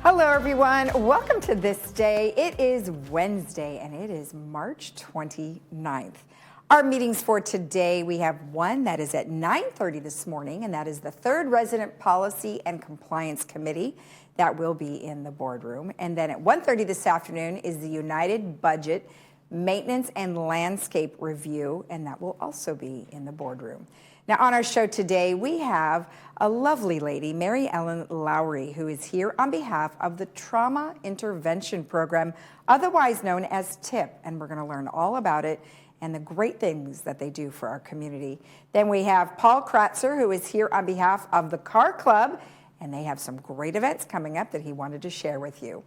Hello everyone, welcome to This Day. It is Wednesday and it is March 29th. Our meetings for today, we have one that is at 9:30 this morning, and that is the third Resident Policy and Compliance Committee. That will be in the boardroom. And then at 1:30 this afternoon is the United Budget Maintenance and Landscape Review, and that will also be in the boardroom. Now on our show today, we have a lovely lady, Mary Ellen Lowry, who is here on behalf of the Trauma Intervention Program, otherwise known as TIP, and we're going to learn all about it and the great things that they do for our community. Then we have Paul Kratzer, who is here on behalf of the Car Club, and they have some great events coming up that he wanted to share with you.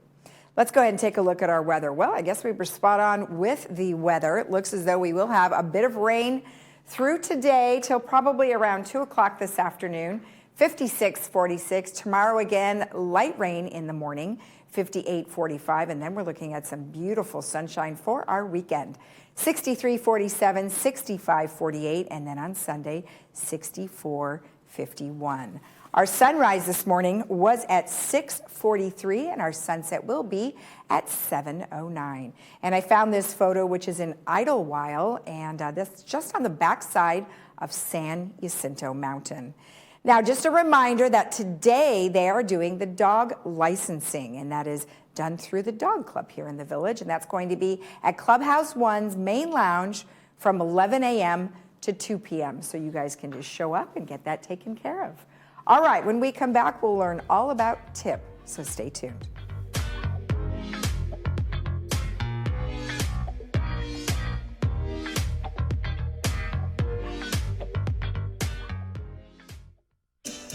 Let's go ahead and take a look at our weather. Well, I guess we were spot on with the weather. It looks as though we will have a bit of rain through today till probably around 2 o'clock this afternoon. 56, 46. Tomorrow again, light rain in the morning, 58, 45. And then we're looking at some beautiful sunshine for our weekend. 63, 47, 65, 48. And then on Sunday, 64, 51. Our sunrise this morning was at 6:43, and our sunset will be at 7:09. And I found this photo, which is in Idlewild, and that's just on the backside of San Jacinto Mountain. Now, just a reminder that today they are doing the dog licensing, and that is done through the dog club here in the village, and that's going to be at Clubhouse One's main lounge from 11 a.m. to 2 p.m. So you guys can just show up and get that taken care of. All right, when we come back, we'll learn all about TIP, so stay tuned.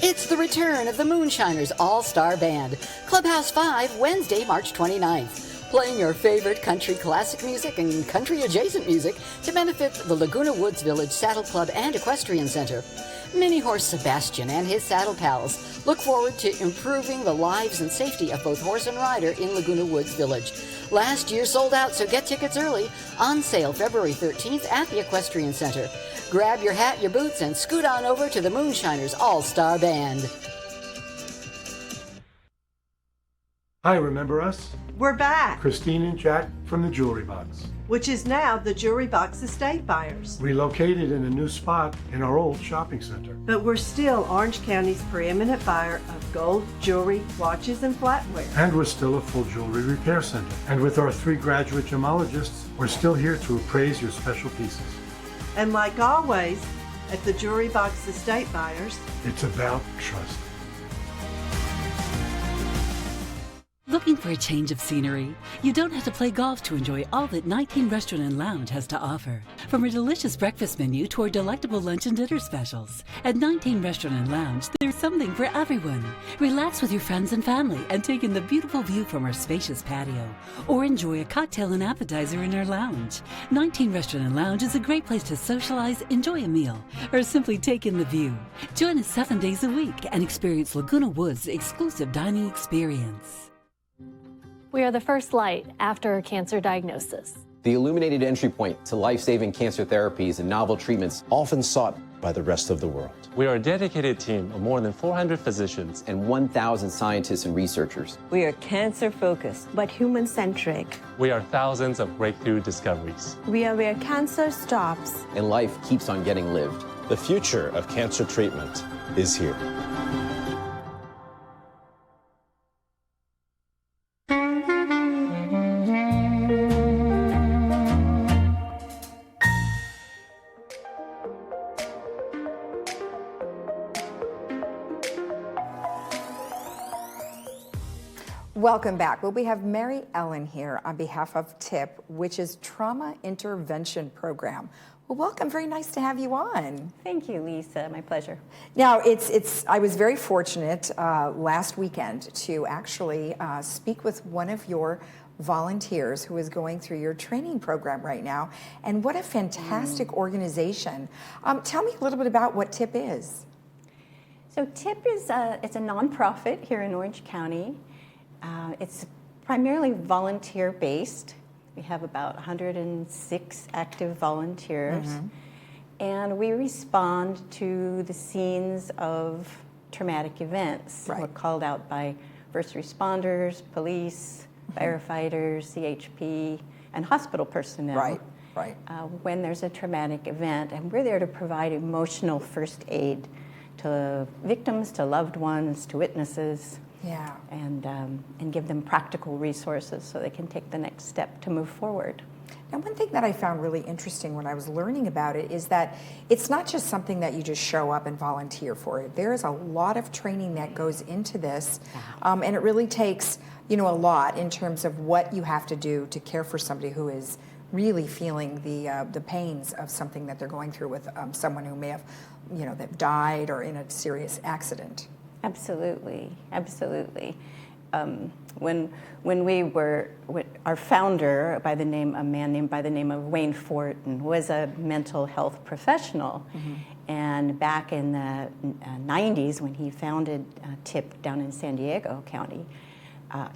It's the return of the Moonshiners All-Star Band, Clubhouse 5, Wednesday, March 29th. Playing your favorite country classic music and country-adjacent music to benefit the Laguna Woods Village Saddle Club and Equestrian Center. Mini Horse Sebastian and his saddle pals look forward to improving the lives and safety of both horse and rider in Laguna Woods Village. Last year sold out, so get tickets early. On sale February 13th at the Equestrian Center. Grab your hat, your boots, and scoot on over to the Moonshiners All-Star Band. Hi, remember us? We're back, Christine and Jack from the Jewelry Box. which is now the Jewelry Box Estate Buyers. Relocated in a new spot in our old shopping center. But we're still Orange County's preeminent buyer of gold, jewelry, watches, and flatware. And we're still a full jewelry repair center. And with our 3 graduate gemologists, we're still here to appraise your special pieces. And like always, at the Jewelry Box Estate Buyers, It's about trust. Looking for a change of scenery? You don't have to play golf to enjoy all that 19 Restaurant and Lounge has to offer. From a delicious breakfast menu to our delectable lunch and dinner specials. At 19 Restaurant and Lounge, there's something for everyone. Relax with your friends and family and take in the beautiful view from our spacious patio. Or enjoy a cocktail and appetizer in our lounge. 19 Restaurant and Lounge is a great place to socialize, enjoy a meal, or simply take in the view. Join us 7 days a week and experience Laguna Woods' exclusive dining experience. We are the first light after a cancer diagnosis. The illuminated entry point to life-saving cancer therapies and novel treatments, often sought by the rest of the world. We are a dedicated team of more than 400 physicians and 1,000 scientists and researchers. We are cancer-focused, but human-centric. We are thousands of breakthrough discoveries. We are where cancer stops. And life keeps on getting lived. The future of cancer treatment is here. Welcome back. Well, we have Mary Ellen here on behalf of TIP, which is Trauma Intervention Program. Well, welcome. Very nice to have you on. Thank you, Lisa. My pleasure. Now, I was very fortunate last weekend to actually speak with one of your volunteers who is going through your training program right now. And what a fantastic organization. Tell me a little bit about what TIP is. So TIP is it's a nonprofit here in Orange County. It's primarily volunteer-based. We have about 106 active volunteers. And we respond to the scenes of traumatic events. Right. We're called out by first responders, police, firefighters, CHP, and hospital personnel. Right, right. When there's a traumatic event, and we're there to provide emotional first aid to victims, to loved ones, to witnesses. Yeah. And give them practical resources so they can take the next step to move forward. And one thing that I found really interesting when I was learning about it is that it's not just something that you just show up and volunteer for. There is a lot of training that goes into this, and it really takes, a lot in terms of what you have to do to care for somebody who is really feeling the pains of something that they're going through with someone who may have, that died or in a serious accident. Absolutely, absolutely. When we were, our founder, a man named by the name of Wayne Fortin, was a mental health professional. And back in the 90s, when he founded TIP down in San Diego County,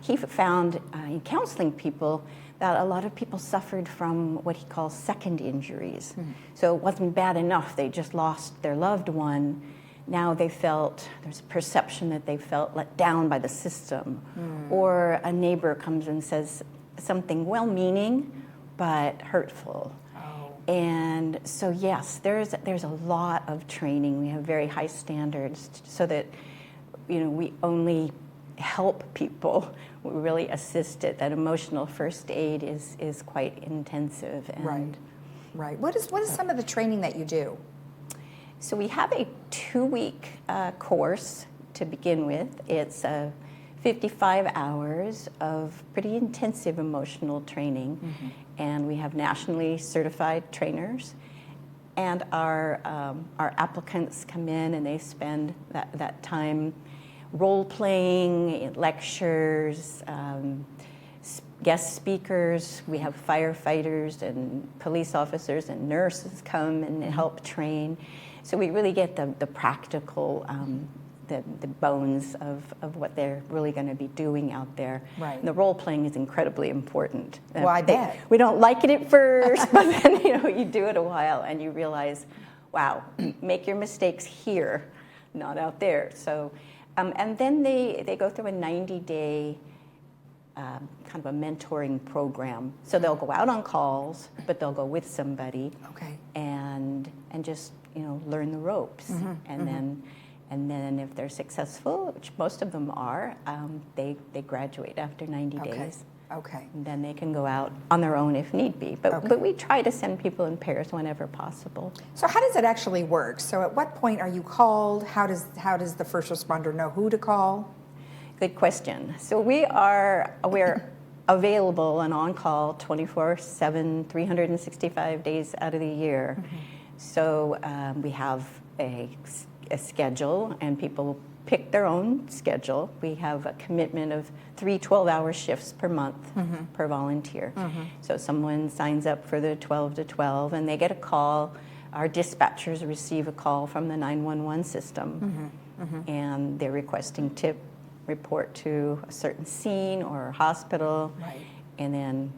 he found in counseling people that a lot of people suffered from what he calls second injuries. So it wasn't bad enough, they just lost their loved one. Now there's a perception that they felt let down by the system, or a neighbor comes and says something well-meaning but hurtful. And so yes, there's a lot of training. We have very high standards so that we only help people. We really assist it. That emotional first aid is quite intensive. And right. What is some of the training that you do? So we have a 2-week course to begin with. It's 55 hours of pretty intensive emotional training, and we have nationally certified trainers. And our applicants come in and they spend that time role-playing, lectures, guest speakers. We have firefighters and police officers and nurses come and help train. So we really get the practical, the bones of what they're really going to be doing out there. Right. And the role playing is incredibly important. Well, I bet. We don't like it at first, but then you do it a while and you realize, wow, make your mistakes here, not out there. So, and then they go through a 90-day kind of a mentoring program. So they'll go out on calls, but they'll go with somebody. Okay. And just learn the ropes, and then if they're successful, which most of them are, they graduate after 90 days. Okay. And then they can go out on their own if need be. But we try to send people in pairs whenever possible. So how does it actually work? So at what point are you called? How does the first responder know who to call? Good question. So we're available and on call 24/7, 365 days out of the year. So we have a schedule, and people pick their own schedule. We have a commitment of 3 12-hour shifts per month per volunteer. So someone signs up for the 12 to 12, and they get a call. Our dispatchers receive a call from the 911 system, and they're requesting TIP report to a certain scene or hospital. Right. And then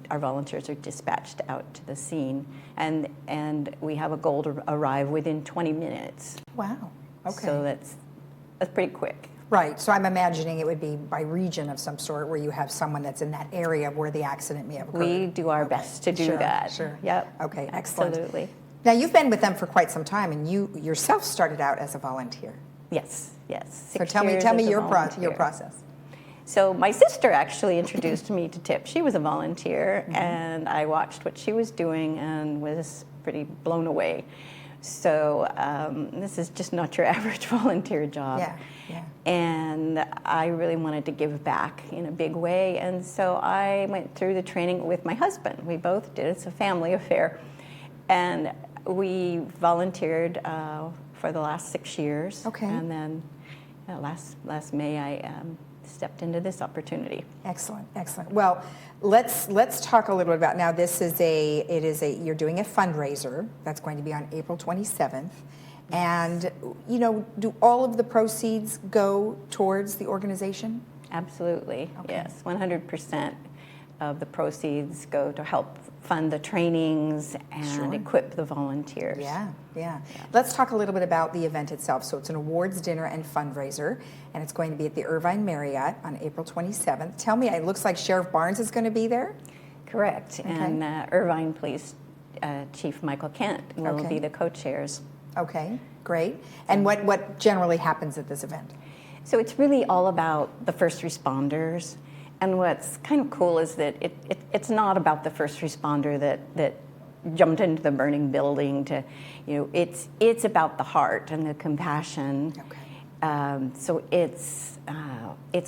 our volunteers are dispatched out to the scene, and we have a goal to arrive within 20 minutes. Wow. Okay. So that's pretty quick. Right. So I'm imagining it would be by region of some sort, where you have someone that's in that area where the accident may have occurred. We do our best to do that. Sure. Yep. Okay. Excellent. Absolutely. Now you've been with them for quite some time, and you yourself started out as a volunteer. Yes. So tell me your process. So my sister actually introduced me to TIP. She was a volunteer, and I watched what she was doing and was pretty blown away. So this is just not your average volunteer job. Yeah. And I really wanted to give back in a big way, and so I went through the training with my husband. We both did. It's a family affair. And we volunteered for the last 6 years. Okay. And then last May I stepped into this opportunity. Excellent. Well, let's talk a little bit about, now this is you're doing a fundraiser that's going to be on April 27th. And do all of the proceeds go towards the organization? Absolutely. Okay. Yes, 100%. of the proceeds go to help fund the trainings and equip the volunteers. Yeah. Let's talk a little bit about the event itself. So it's an awards dinner and fundraiser, and it's going to be at the Irvine Marriott on April 27th. Tell me, it looks like Sheriff Barnes is going to be there? Correct. Okay. And Irvine Police Chief Michael Kent will be the co-chairs. Okay, great. And what generally happens at this event? So it's really all about the first responders. And what's kind of cool is that it's not about the first responder that jumped into the burning building to, it's about the heart and the compassion. Okay. So it's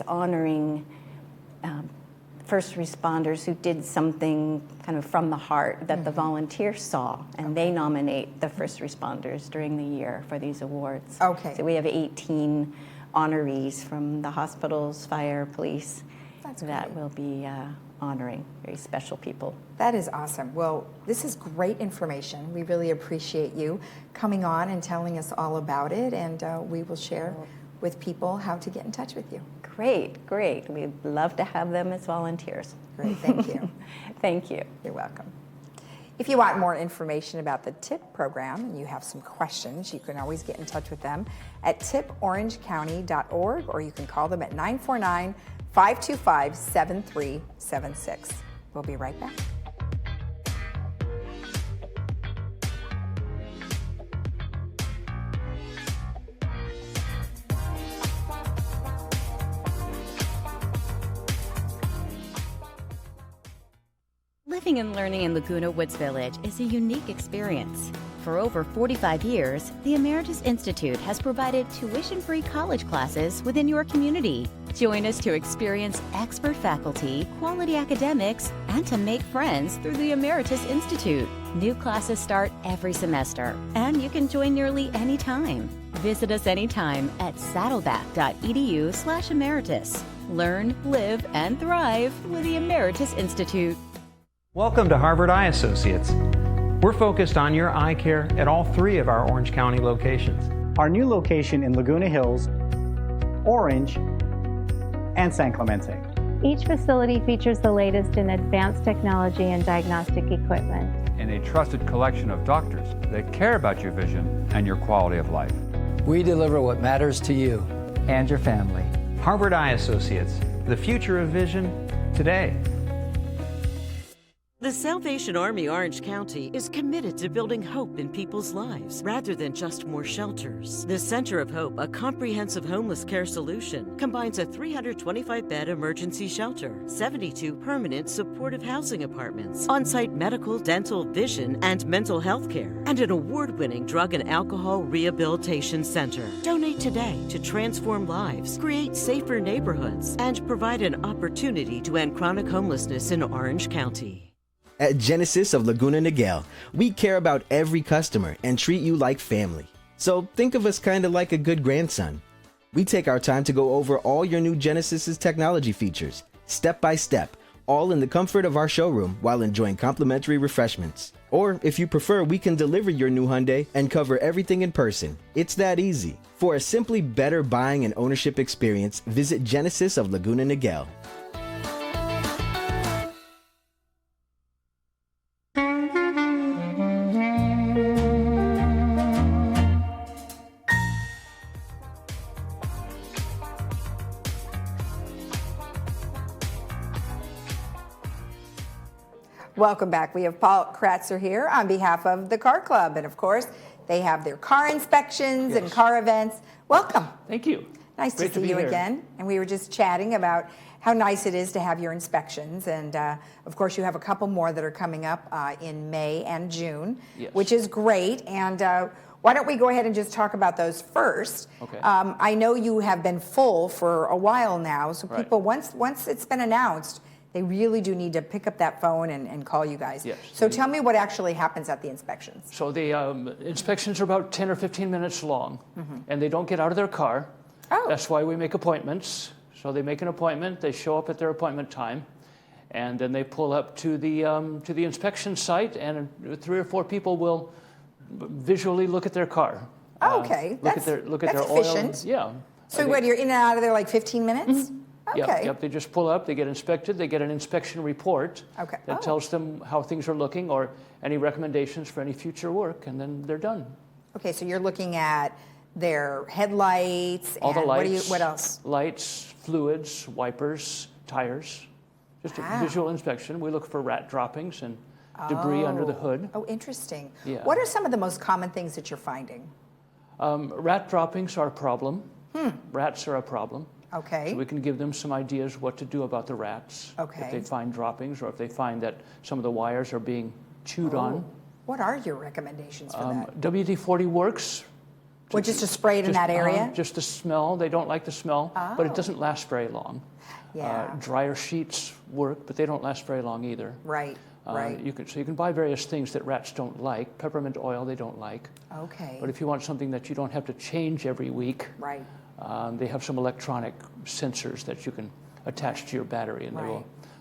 honoring first responders who did something kind of from the heart that the volunteers saw, and they nominate the first responders during the year for these awards. Okay. So we have 18 honorees from the hospitals, fire, police. That will be honoring very special people. That is awesome. Well, this is great information. We really appreciate you coming on and telling us all about it, and we will share with people how to get in touch with you. Great. We'd love to have them as volunteers. Great, thank you. Thank you. You're welcome. If you want more information about the TIP program and you have some questions, you can always get in touch with them at tiporangecounty.org, or you can call them at 949-525-7376. We'll be right back. Living and learning in Laguna Woods Village is a unique experience. For over 45 years, the Emeritus Institute has provided tuition-free college classes within your community. Join us to experience expert faculty, quality academics, and to make friends through the Emeritus Institute. New classes start every semester, and you can join nearly any time. Visit us anytime at saddleback.edu/emeritus. Learn, live, and thrive with the Emeritus Institute. Welcome to Harvard Eye Associates. We're focused on your eye care at all 3 of our Orange County locations. Our new location in Laguna Hills, Orange, and San Clemente. Each facility features the latest in advanced technology and diagnostic equipment. And a trusted collection of doctors that care about your vision and your quality of life. We deliver what matters to you and your family. Harvard Eye Associates, the future of vision today. The Salvation Army Orange County is committed to building hope in people's lives rather than just more shelters. The Center of Hope, a comprehensive homeless care solution, combines a 325-bed emergency shelter, 72 permanent supportive housing apartments, on-site medical, dental, vision, and mental health care, and an award-winning drug and alcohol rehabilitation center. Donate today to transform lives, create safer neighborhoods, and provide an opportunity to end chronic homelessness in Orange County. At Genesis of Laguna Niguel, we care about every customer and treat you like family. So think of us kind of like a good grandson. We take our time to go over all your new Genesis's technology features, step by step, all in the comfort of our showroom while enjoying complimentary refreshments. Or if you prefer, we can deliver your new Hyundai and cover everything in person. It's that easy. For a simply better buying and ownership experience, visit Genesis of Laguna Niguel. Welcome back. We have Paul Kratzer here on behalf of the Car Club. And of course, they have their car inspections and car events. Welcome. Thank you. Nice to see you again. And we were just chatting about how nice it is to have your inspections. And of course, you have a couple more that are coming up in May and June, which is great. And why don't we go ahead and just talk about those first? Okay. I know you have been full for a while now. So people, once it's been announced, they really do need to pick up that phone and call you guys. Yes. So tell me what actually happens at the inspections. So the inspections are about 10 or 15 minutes long, and they don't get out of their car. Oh. That's why we make appointments. So they make an appointment, they show up at their appointment time, and then they pull up to the inspection site, and 3 or 4 people will visually look at their car. Oh, okay. Look at their oil. efficient. Yeah. So what, you're in and out of there like 15 minutes? Okay. Yep. They just pull up, they get inspected, they get an inspection report Okay. that tells them how things are looking or any recommendations for any future work, and then they're done. Okay, so you're looking at their headlights All and the lights. what else? Lights, fluids, wipers, tires. Just a visual inspection. We look for rat droppings and debris under the hood. Oh, interesting. Yeah. What are some of the most common things that you're finding? Rat droppings are a problem. Rats are a problem. Okay. So we can give them some ideas what to do about the rats. Okay. If they find droppings or if they find that some of the wires are being chewed on. What are your recommendations for that? WD-40 works. Well, just to spray it in that area? Just the smell. They don't like the smell, but it doesn't last very long. Yeah. Dryer sheets work, but they don't last very long either. Right. Right. You can buy various things that rats don't like. Peppermint oil they don't like. Okay. But if you want something that you don't have to change every week, right. They have some electronic sensors that you can attach to your battery, and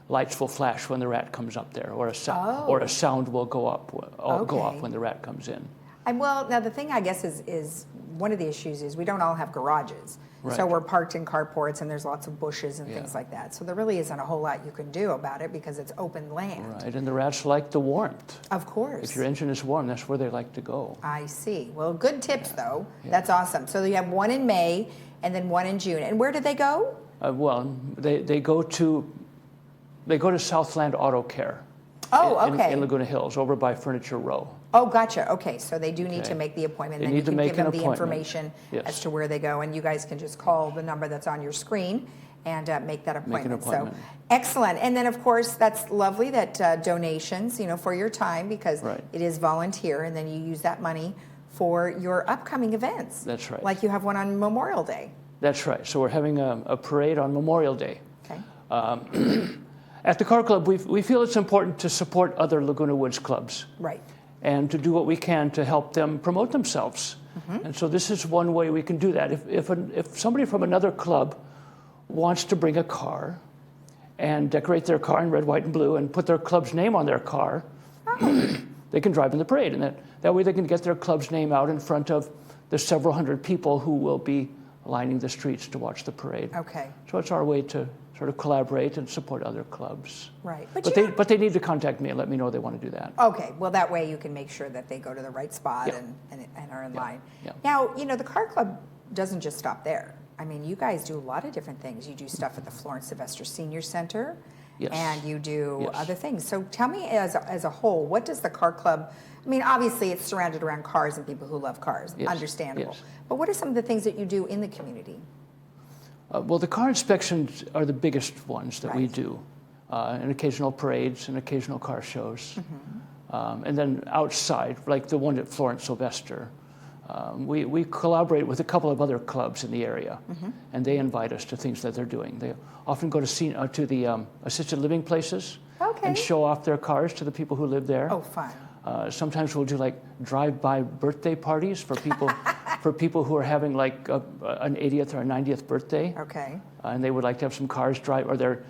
lights will flash when the rat comes up there, or a sound will go off when the rat comes in. And well, now the thing I guess is one of the issues is we don't all have garages. Right. So we're parked in carports and there's lots of bushes and things like that. So there really isn't a whole lot you can do about it because it's open land. Right, and the rats like the warmth. Of course. If your engine is warm, that's where they like to go. I see. Well, good tips though. Yeah. That's awesome. So you have one in May and then one in June. And where do they go? They go to Southland Auto Care. Oh, okay. In Laguna Hills, over by Furniture Row. Oh, gotcha. Okay, so they do need to make the appointment. They then need you can to make give them an the appointment. information Yes. as to where they go, and you guys can just call the number that's on your screen and make that appointment. Make an appointment. So excellent. And then, of course, that's lovely that donations, for your time, because it is volunteer, and then you use that money for your upcoming events. That's right. Like you have one on Memorial Day. That's right. So we're having a parade on Memorial Day. Okay. At the Car Club, we feel it's important to support other Laguna Woods clubs. Right. And to do what we can to help them promote themselves. And so this is one way we can do that. If somebody from another club wants to bring a car and decorate their car in red, white, and blue and put their club's name on their car, they can drive in the parade. And that way they can get their club's name out in front of the several hundred people who will be lining the streets to watch the parade. Okay. So it's our way to sort of collaborate and support other clubs. Right. But they need to contact me and let me know they want to do that. Okay. Well, that way you can make sure that they go to the right spot and are in line. Yeah. Now, the Car Club doesn't just stop there. I mean, you guys do a lot of different things. You do stuff at the Florence Sylvester Senior Center. Yes. And you do other things. So tell me as a whole, what does the Car Club, I mean, obviously it's surrounded around cars and people who love cars, understandable. Yes. But what are some of the things that you do in the community? Well, the car inspections are the biggest ones that we do, and occasional parades and occasional car shows. And then outside, like the one at Florence Sylvester, we collaborate with a couple of other clubs in the area, and they invite us to things that they're doing. They often go to the assisted living places and show off their cars to the people who live there. Oh, fun. Sometimes we'll do like drive-by birthday parties for people for people who are having like an 80th or a 90th birthday. Okay. And they would like to have some cars drive, or their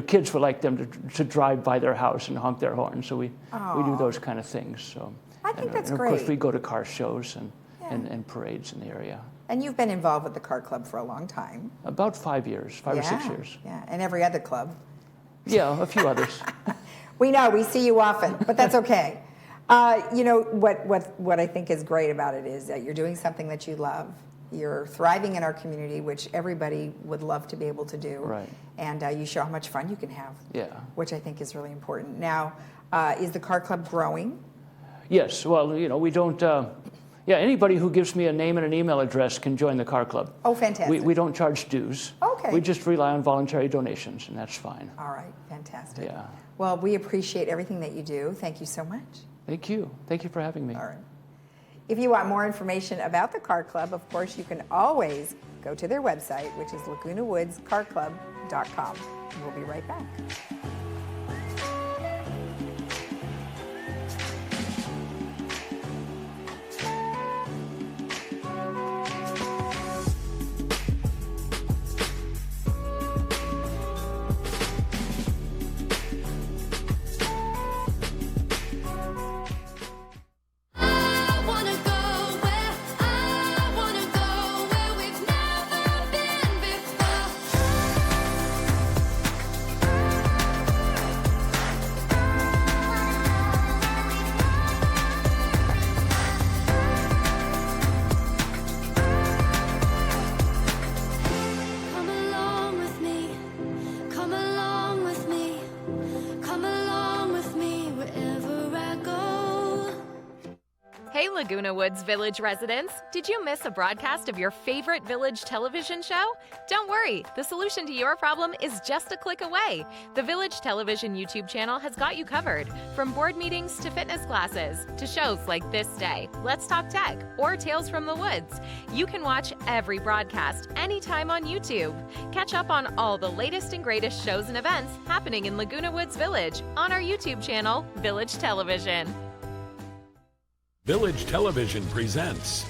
kids would like them to drive by their house and honk their horn. So we do those kind of things. So I think that's and of great. course we go to car shows and parades in the area. And you've been involved with the Car Club for a long time. About 5 years, 5 or 6 years. Yeah, and every other club. Yeah, a few others. We know, we see you often, but that's okay. What I think is great about it is that you're doing something that you love. You're thriving in our community, which everybody would love to be able to do. Right. And you show how much fun you can have. Yeah. Which I think is really important. Now, is the Car Club growing? Yes. Well, we don't. Anybody who gives me a name and an email address can join the Car Club. Oh, fantastic. We don't charge dues. Okay. We just rely on voluntary donations, and that's fine. All right. Fantastic. Yeah. Well, we appreciate everything that you do. Thank you so much. Thank you. Thank you for having me. All right. If you want more information about the Car Club, of course, you can always go to their website, which is lagunawoodscarclub.com. We'll be right back. Hey, Laguna Woods Village residents. Did you miss a broadcast of your favorite Village television show? Don't worry, the solution to your problem is just a click away. The Village Television YouTube channel has got you covered. From board meetings to fitness classes to shows like ThisDay, Let's Talk Tech, or Tales from the Woods. You can watch every broadcast anytime on YouTube. Catch up on all the latest and greatest shows and events happening in Laguna Woods Village on our YouTube channel, Village Television. Village Television presents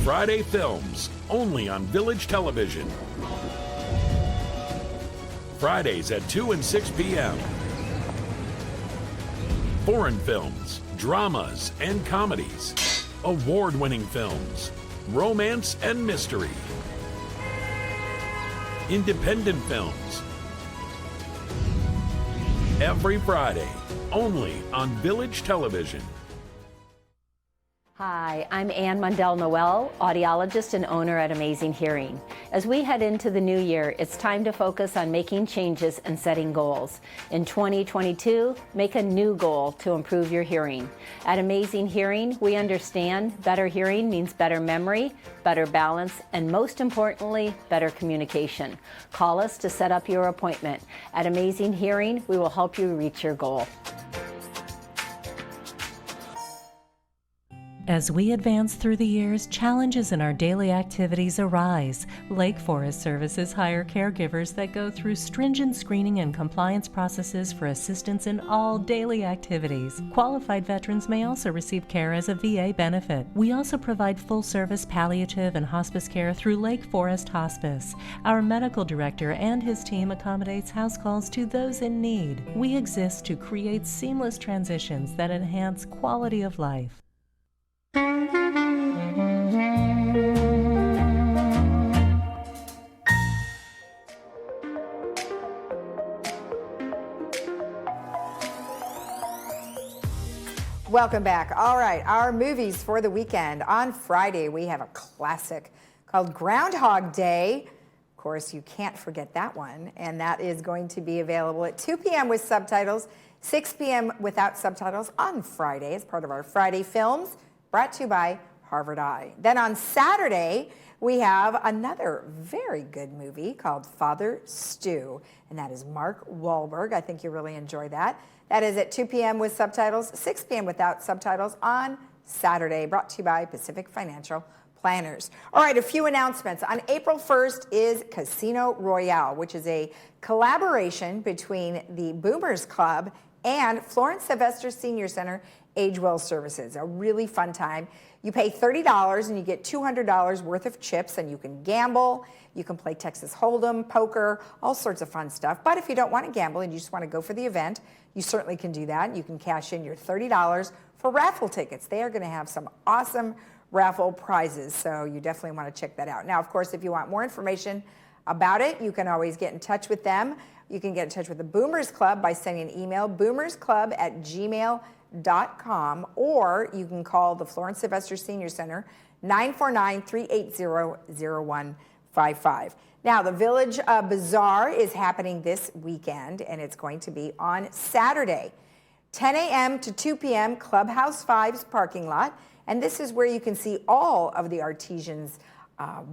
Friday Films, only on Village Television. Fridays at 2 and 6 p.m. Foreign films, dramas, and comedies. Award-winning films, romance and mystery. Independent films. Every Friday, only on Village Television. Hi, I'm Ann Mundell-Noel, audiologist and owner at Amazing Hearing. As we head into the new year, it's time to focus on making changes and setting goals. In 2022, make a new goal to improve your hearing. At Amazing Hearing, we understand better hearing means better memory, better balance, and most importantly, better communication. Call us to set up your appointment. At Amazing Hearing, we will help you reach your goal. As we advance through the years, challenges in our daily activities arise. Lake Forest Services hire caregivers that go through stringent screening and compliance processes for assistance in all daily activities. Qualified veterans may also receive care as a VA benefit. We also provide full-service palliative and hospice care through Lake Forest Hospice. Our medical director and his team accommodates house calls to those in need. We exist to create seamless transitions that enhance quality of life. Welcome back. All right, our movies for the weekend. On Friday, we have a classic called Groundhog Day. Of course, you can't forget that one. And that is going to be available at 2 p.m. with subtitles, 6 p.m. without subtitles on Friday as part of our Friday films, brought to you by Harvard Eye. Then on Saturday, we have another very good movie called Father Stew, and that is Mark Wahlberg. I think you'll really enjoy that. That is at 2 p.m. with subtitles, 6 p.m. without subtitles on Saturday, brought to you by Pacific Financial Planners. All right, a few announcements. On April 1st is Casino Royale, which is a collaboration between the Boomers Club and Florence Sylvester Senior Center Age Well Services. A really fun time. You pay $30 and you get $200 worth of chips, and you can gamble, you can play Texas Hold'em, poker, all sorts of fun stuff. But if you don't want to gamble and you just want to go for the event, you certainly can do that. You can cash in your $30 for raffle tickets. They are going to have some awesome raffle prizes, so you definitely want to check that out. Now, of course, if you want more information about it, you can always get in touch with them. You can get in touch with the Boomers Club by sending an email, boomersclub@gmail.com, or you can call the Florence Sylvester Senior Center, 949-380-0155. Now, the Village Bazaar is happening this weekend, and it's going to be on Saturday, 10 a.m. to 2 p.m., Clubhouse 5's parking lot, and this is where you can see all of the artisans'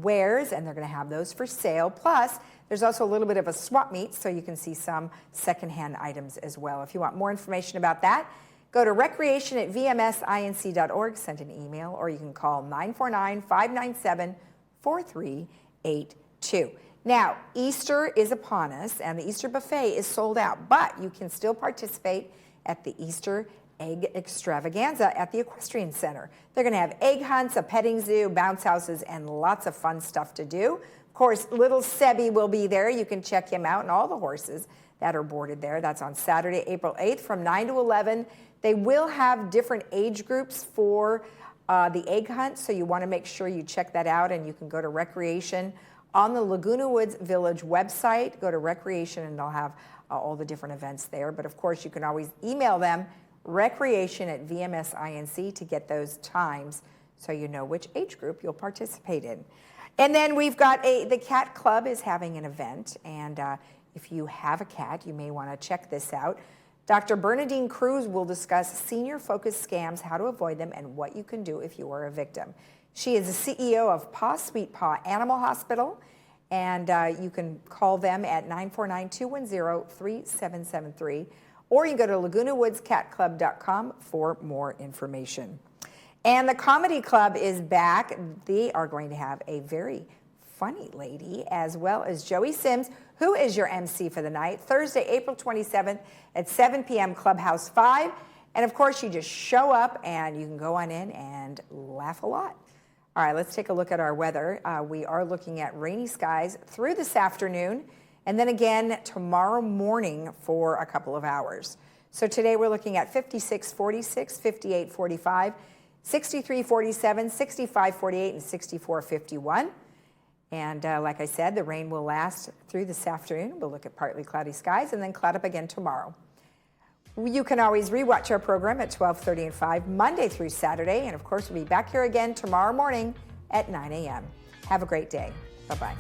wares, and they're going to have those for sale. Plus, there's also a little bit of a swap meet, so you can see some secondhand items as well. If you want more information about that, go to recreation@vmsinc.org, send an email, or you can call 949-597-4382. Now, Easter is upon us, and the Easter buffet is sold out, but you can still participate at the Easter Egg Extravaganza at the Equestrian Center. They're going to have egg hunts, a petting zoo, bounce houses, and lots of fun stuff to do. Of course, little Sebby will be there. You can check him out and all the horses that are boarded there. That's on Saturday, April 8th from 9 to 11. They will have different age groups for the egg hunt, so you want to make sure you check that out, and you can go to Recreation on the Laguna Woods Village website. Go to Recreation, and they'll have all the different events there. But, of course, you can always email them, recreation@vmsinc, to get those times so you know which age group you'll participate in. And then we've got the Cat Club is having an event, and if you have a cat, you may want to check this out. Dr. Bernadine Cruz will discuss senior-focused scams, how to avoid them, and what you can do if you are a victim. She is the CEO of Paw Sweet Paw Animal Hospital, and you can call them at 949-210-3773, or you can go to lagunawoodscatclub.com for more information. And the Comedy Club is back. They are going to have a very funny lady, as well as Joey Sims, who is your MC for the night, Thursday, April 27th at 7 p.m. Clubhouse 5. And of course, you just show up and you can go on in and laugh a lot. All right, let's take a look at our weather. We are looking at rainy skies through this afternoon, and then again tomorrow morning for a couple of hours. So today we're looking at 56-46, 58-45, 63-47, 65-48, and 64-51. And like I said, the rain will last through this afternoon. We'll look at partly cloudy skies and then cloud up again tomorrow. You can always rewatch our program at 12:30 and 5, Monday through Saturday. And of course, we'll be back here again tomorrow morning at 9 a.m. Have a great day. Bye-bye.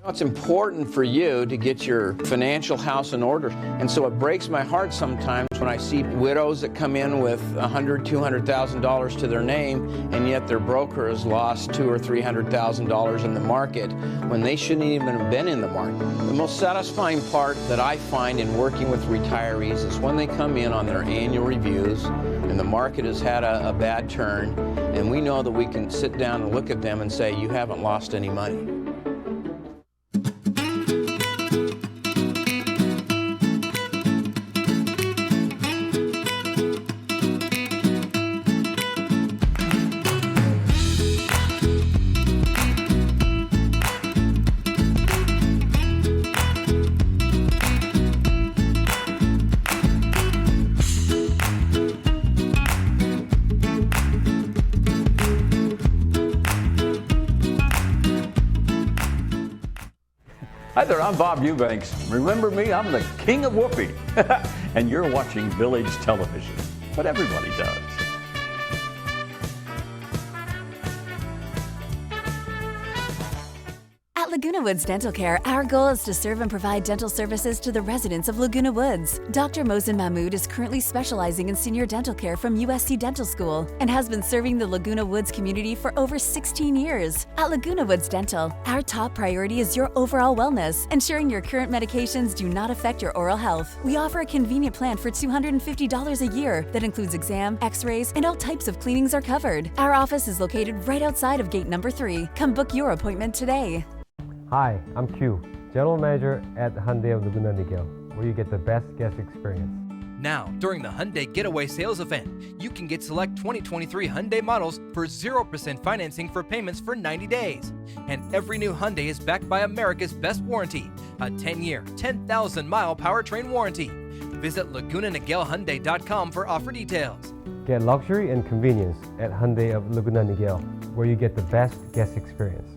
It's important for you to get your financial house in order. And so it breaks my heart sometimes when I see widows that come in with $100,000, $200,000 to their name, and yet their broker has lost $200,000 or $300,000 in the market when they shouldn't even have been in the market. The most satisfying part that I find in working with retirees is when they come in on their annual reviews and the market has had a bad turn, and we know that we can sit down and look at them and say, you haven't lost any money. Hi there, I'm Bob Eubanks. Remember me? I'm the king of whoopee. And you're watching Village Television. But everybody does. At Laguna Woods Dental Care, our goal is to serve and provide dental services to the residents of Laguna Woods. Dr. Mohsen Mahmood is currently specializing in senior dental care from USC Dental School and has been serving the Laguna Woods community for over 16 years. At Laguna Woods Dental, our top priority is your overall wellness, ensuring your current medications do not affect your oral health. We offer a convenient plan for $250 a year that includes exam, x-rays, and all types of cleanings are covered. Our office is located right outside of gate number 3. Come book your appointment today. Hi, I'm Q, General Manager at Hyundai of Laguna Niguel, where you get the best guest experience. Now, during the Hyundai Getaway Sales Event, you can get select 2023 Hyundai models for 0% financing for payments for 90 days. And every new Hyundai is backed by America's best warranty, a 10-year, 10,000-mile powertrain warranty. Visit LagunaNiguelHyundai.com for offer details. Get luxury and convenience at Hyundai of Laguna Niguel, where you get the best guest experience.